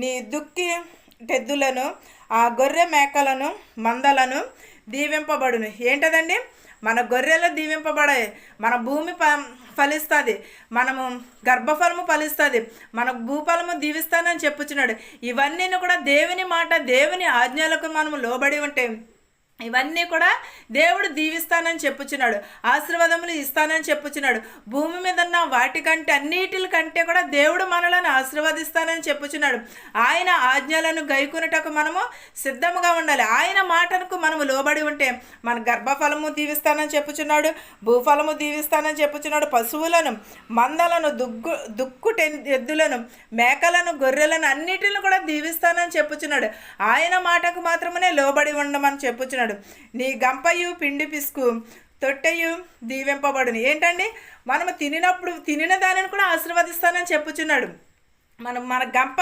నీ దుక్కి టెద్దులను ఆ గొర్రె మేకలను మందలను దీవింపబడును. ఏంటదండి? మన గొర్రెలు దీవింపబడాయి, మన భూమి ఫలిస్తుంది, మనము గర్భఫలము ఫలిస్తుంది, మన భూఫలము దీవిస్తానని చెప్పుచున్నాడు. ఇవన్నీ కూడా దేవుని మాట, దేవుని ఆజ్ఞలకు మనము లోబడి ఉంటే ఇవన్నీ కూడా దేవుడు దీవిస్తానని చెప్పుచున్నాడు, ఆశీర్వాదములు ఇస్తానని చెప్పుచున్నాడు. భూమి మీద ఉన్న వాటికంటే అన్నిటికంటే కూడా దేవుడు మనలను ఆశీర్వదిస్తానని చెప్పుచున్నాడు. ఆయన ఆజ్ఞలను గైకొనుటకు మనము సిద్ధముగా ఉండాలి. ఆయన మాటకు మనము లోబడి ఉంటే మన గర్భఫలము దీవిస్తానని చెప్పుచున్నాడు, భూఫలము దీవిస్తానని చెప్పుచున్నాడు. పశువులను, మందలను, దుక్కు ఎద్దులను, మేకలను, గొర్రెలను అన్నిటిని కూడా దీవిస్తానని చెప్పుచున్నాడు. ఆయన మాటకు మాత్రమే లోబడి ఉండమని చెప్పుచున్నాడు. నీ గంపయు పిండి పిసుకు తొట్టెయు దీవింపబడును. ఏంటండి? మనము తినిన దానిని కూడా ఆశీర్వదిస్తానని చెప్పుచున్నాడు. మన గంప